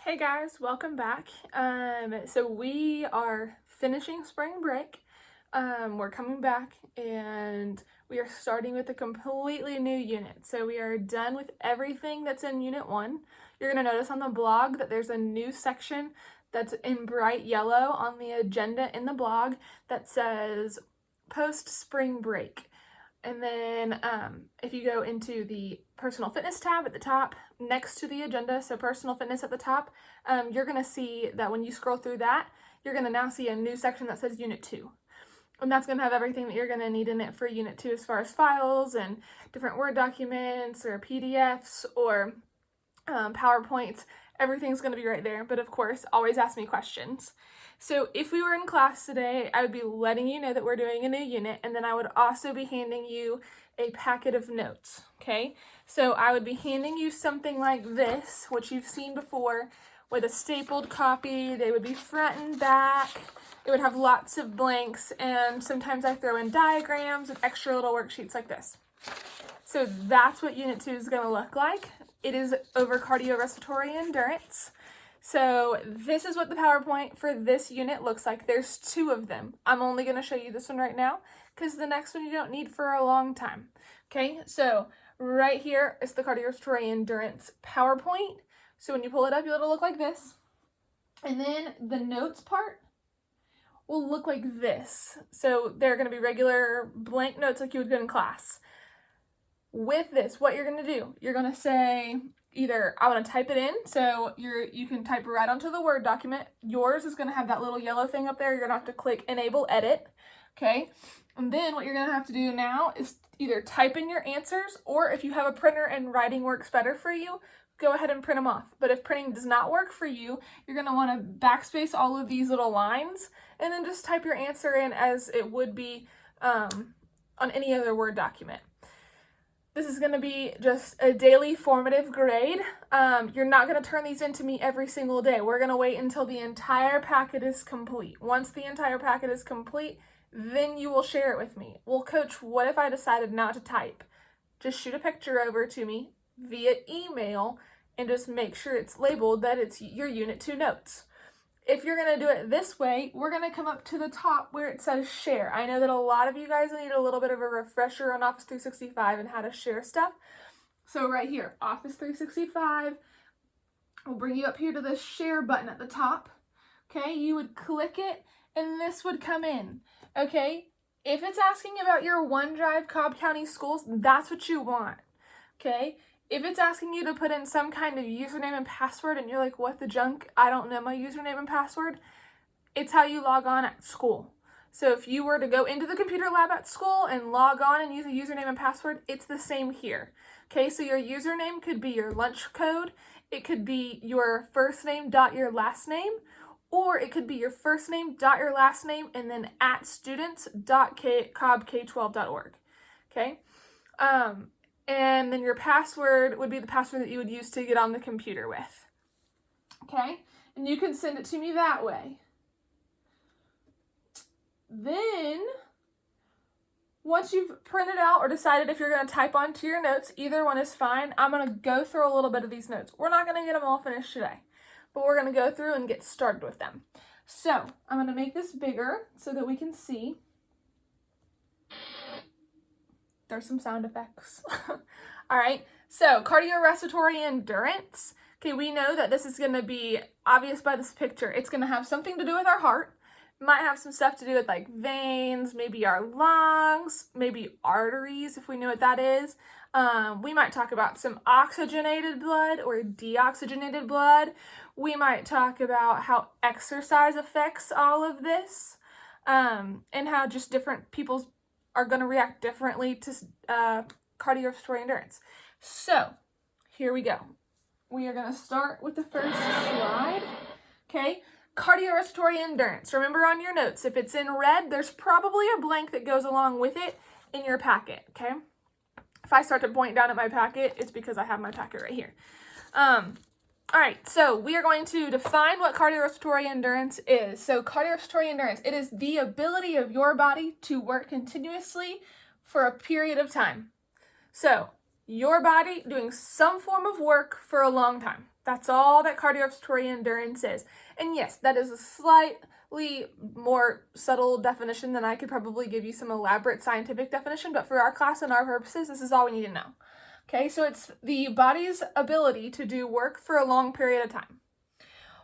Hey guys, welcome back. So we are finishing spring break. We're coming back and we are starting with a completely new unit. So we are done with everything that's in Unit 1. You're going to notice on the blog that there's a new section that's in bright yellow on the agenda in the blog that says post-spring break. And then if you go into the personal fitness tab at the top next to the agenda, so personal fitness at the top, you're going to see that when you scroll through that, you're going to now see a new section that says Unit 2. And that's going to have everything that you're going to need in it for Unit 2 as far as files and different Word documents or PDFs or PowerPoints. Everything's going to be right there. But of course, always ask me questions. So if we were in class today, I would be letting you know that we're doing a new unit, and then I would also be handing you a packet of notes, okay? So I would be handing you something like this, which you've seen before, with a stapled copy. They would be front and back. It would have lots of blanks, and sometimes I throw in diagrams and extra little worksheets like this. So that's what Unit 2 is going to look like. It is over cardiorespiratory endurance. So this is what the PowerPoint for this unit looks like. There's 2 of them. I'm only going to show you this one right now because the next one you don't need for a long time. Okay, so right here is the cardiorespiratory endurance PowerPoint. So when you pull it up, it'll look like this. And then the notes part will look like this. So they're going to be regular blank notes like you would get in class. With this, what you're going to do, you're going to say either I want to type it in, so you can type right onto the Word document. Yours is going to have that little yellow thing up there. You're going to have to click Enable Edit, okay? And then what you're going to have to do now is either type in your answers, or if you have a printer and writing works better for you, go ahead and print them off. But if printing does not work for you, you're going to want to backspace all of these little lines and then just type your answer in as it would be on any other Word document. This is going to be just a daily formative grade. You're not going to turn these into me every single day. We're going to wait until the entire packet is complete. Once the entire packet is complete, then you will share it with me. Well, Coach, what if I decided not to type? Just shoot a picture over to me via email and just make sure it's labeled that it's your Unit 2 notes. If you're going to do it this way, we're going to come up to the top where it says share. I know that a lot of you guys need a little bit of a refresher on Office 365 and how to share stuff. So right here, Office 365, will bring you up here to the share button at the top. Okay, you would click it and this would come in. Okay, if it's asking about your OneDrive Cobb County Schools, that's what you want. Okay. If it's asking you to put in some kind of username and password and you're like, what the junk? I don't know my username and password. It's how you log on at school. So if you were to go into the computer lab at school and log on and use a username and password, it's the same here. Okay, so your username could be your lunch code. It could be your first name dot your last name, or it could be your first name dot your last name and then at students.cobbk12.org. Okay. And then your password would be the password that you would use to get on the computer with. Okay? And you can send it to me that way. Then, once you've printed out or decided if you're going to type onto your notes, either one is fine. I'm going to go through a little bit of these notes. We're not going to get them all finished today, but we're going to go through and get started with them. So, I'm going to make this bigger so that we can see. There's some sound effects. All right, so cardiorespiratory endurance. Okay, we know that this is going to be obvious by this picture. It's going to have something to do with our heart. Might have some stuff to do with like veins, maybe our lungs, maybe arteries, if we know what that is. We might talk about some oxygenated blood or deoxygenated blood. We might talk about how exercise affects all of this, and how just different people's are going to react differently to cardiorespiratory endurance. So, here we go. We are going to start with the first slide. Okay, cardiorespiratory endurance. Remember on your notes, if it's in red, there's probably a blank that goes along with it in your packet, okay? If I start to point down at my packet, it's because I have my packet right here. All right, so we are going to define what cardiorespiratory endurance is. So cardiorespiratory endurance, it is the ability of your body to work continuously for a period of time. So your body doing some form of work for a long time. That's all that cardiorespiratory endurance is. And yes, that is a slightly more subtle definition than I could probably give you some elaborate scientific definition, but for our class and our purposes, this is all we need to know. Okay, so it's the body's ability to do work for a long period of time.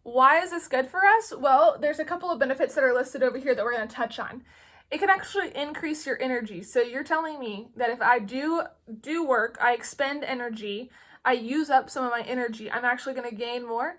Why is this good for us? Well, there's a couple of benefits that are listed over here that we're going to touch on. It can actually increase your energy. So you're telling me that if I do work, I expend energy, I use up some of my energy, I'm actually going to gain more?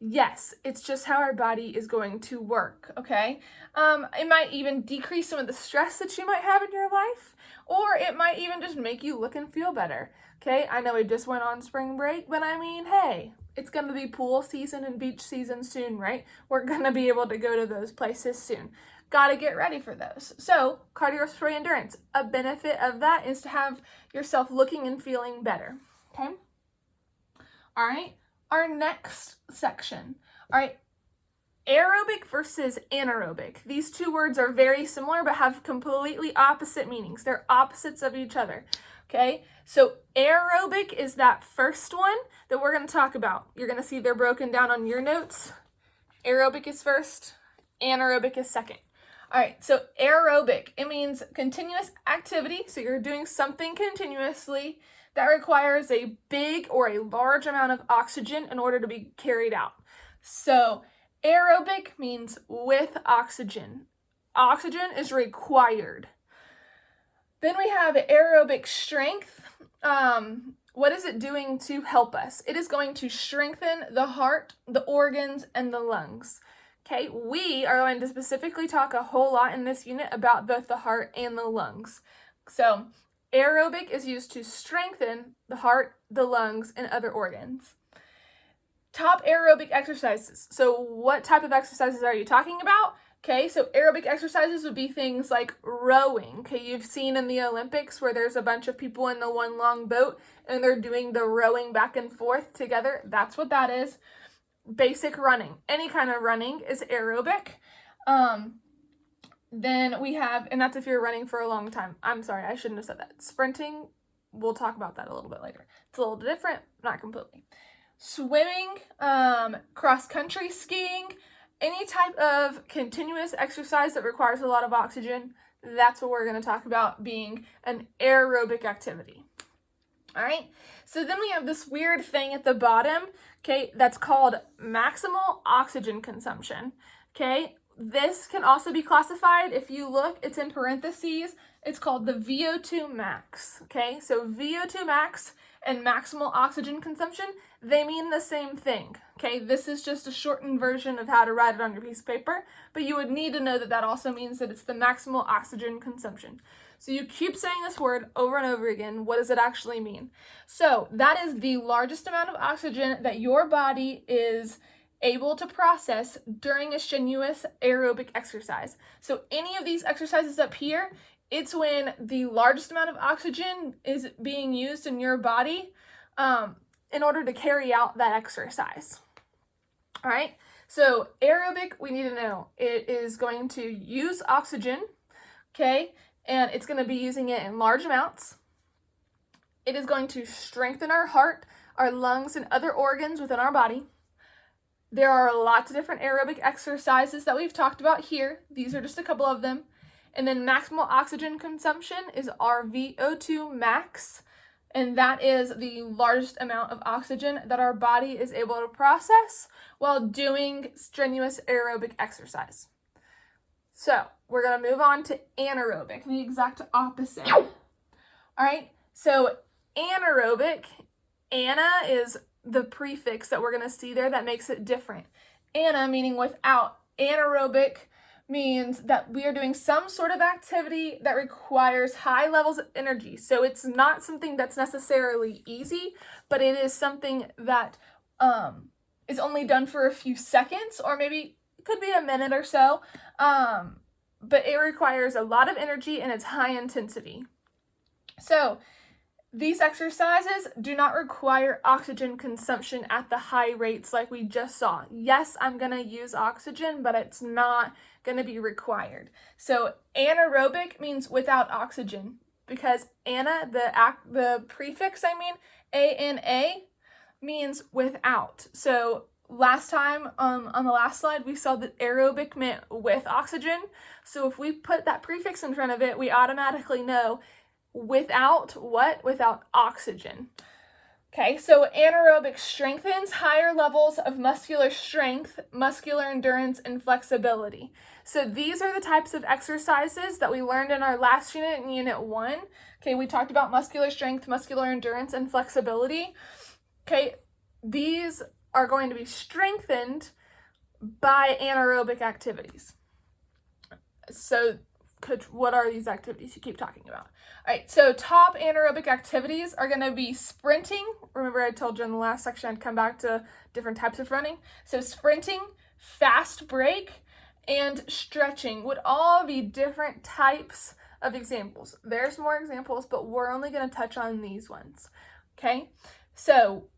Yes, it's just how our body is going to work, okay? It might even decrease some of the stress that you might have in your life, or it might even just make you look and feel better, okay? I know we just went on spring break, but I mean, hey, it's going to be pool season and beach season soon, right? We're going to be able to go to those places soon. Got to get ready for those. So, cardiorespiratory endurance, a benefit of that is to have yourself looking and feeling better, okay? All right, our next section. All right, aerobic versus anaerobic. These two words are very similar but have completely opposite meanings. They're opposites of each other, okay? So aerobic is that first one that we're going to talk about. You're going to see they're broken down on your notes. Aerobic is first, anaerobic is second. All right, so aerobic, it means continuous activity. So you're doing something continuously that requires a big or a large amount of oxygen in order to be carried out. So aerobic means with oxygen. Oxygen is required. Then we have aerobic strength. What is it doing to help us? It is going to strengthen the heart, the organs, and the lungs. Okay, we are going to specifically talk a whole lot in this unit about both the heart and the lungs. So aerobic is used to strengthen the heart, the lungs, and other organs. Top aerobic exercises. So what type of exercises are you talking about? Okay, so aerobic exercises would be things like rowing. Okay, you've seen in the Olympics where there's a bunch of people in the one long boat and they're doing the rowing back and forth together. That's what that is. Basic running. Any kind of running is aerobic. Then we have, and that's if you're running for a long time. I'm sorry, I shouldn't have said that. Sprinting, we'll talk about that a little bit later. It's a little different, not completely. Swimming, cross-country skiing, any type of continuous exercise that requires a lot of oxygen, that's what we're going to talk about being an aerobic activity. All right, so then we have this weird thing at the bottom, okay, that's called maximal oxygen consumption, okay? This can also be classified, if you look, it's in parentheses, it's called the VO2 max, okay? So VO2 max and maximal oxygen consumption, they mean the same thing, okay? This is just a shortened version of how to write it on your piece of paper, but you would need to know that that also means that it's the maximal oxygen consumption. So you keep saying this word over and over again. What does it actually mean? So that is the largest amount of oxygen that your body is able to process during a strenuous aerobic exercise. So any of these exercises up here, it's when the largest amount of oxygen is being used in your body in order to carry out that exercise. All right, so aerobic, we need to know, it is going to use oxygen, okay, and it's going to be using it in large amounts. It is going to strengthen our heart, our lungs, and other organs within our body. There are lots of different aerobic exercises that we've talked about here. These are just a couple of them. And then maximal oxygen consumption is our VO2 max, and that is the largest amount of oxygen that our body is able to process while doing strenuous aerobic exercise. So we're going to move on to anaerobic, the exact opposite. All right, so anaerobic, ana is the prefix that we're going to see there that makes it different. Ana meaning without. Anaerobic means that we are doing some sort of activity that requires high levels of energy. So it's not something that's necessarily easy, but it is something that is only done for a few seconds, or maybe it could be a minute or so. But it requires a lot of energy and it's high intensity. So these exercises do not require oxygen consumption at the high rates like we just saw. Yes, I'm going to use oxygen, but it's not going to be required. So anaerobic means without oxygen, because ana, the prefix, A-N-A, means without. So last time, on the last slide, we saw that aerobic meant with oxygen. So if we put that prefix in front of it, we automatically know without what? Without oxygen. Okay, so anaerobic strengthens higher levels of muscular strength, muscular endurance, and flexibility. So these are the types of exercises that we learned in our last unit, in Unit 1. Okay, we talked about muscular strength, muscular endurance, and flexibility. Okay, these are going to be strengthened by anaerobic activities. So what are these activities you keep talking about? All right, so top anaerobic activities are going to be sprinting. Remember I told you in the last section I'd come back to different types of running. So sprinting, fast break, and stretching would all be different types of examples. There's more examples, but we're only going to touch on these ones. Okay, so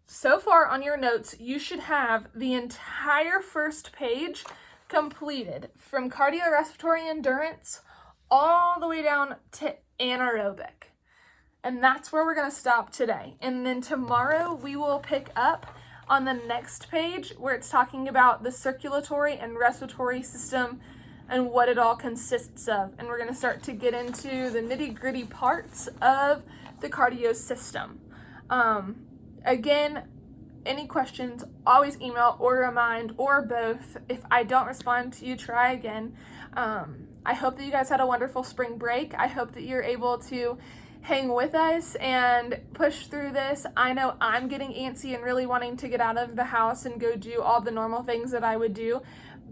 far on your notes, you should have the entire first page completed from cardiorespiratory endurance all the way down to anaerobic. And that's where we're going to stop today. And then tomorrow we will pick up on the next page where it's talking about the circulatory and respiratory system and what it all consists of. And we're going to start to get into the nitty-gritty parts of the cardio system. Again, any questions, always email or remind or both. If I don't respond to you, try again. I hope that you guys had a wonderful spring break. I hope that you're able to hang with us and push through this. I know I'm getting antsy and really wanting to get out of the house and go do all the normal things that I would do,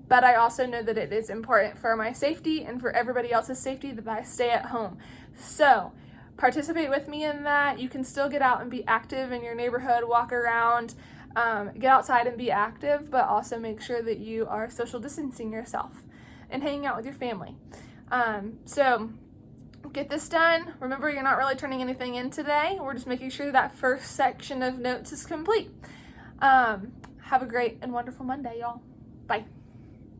but I also know that it is important for my safety and for everybody else's safety that I stay at home. So participate with me in that. You can still get out and be active in your neighborhood, walk around, get outside and be active, but also make sure that you are social distancing yourself and hanging out with your family. So get this done. Remember, you're not really turning anything in today. We're just making sure that first section of notes is complete. Have a great and wonderful Monday, y'all. Bye.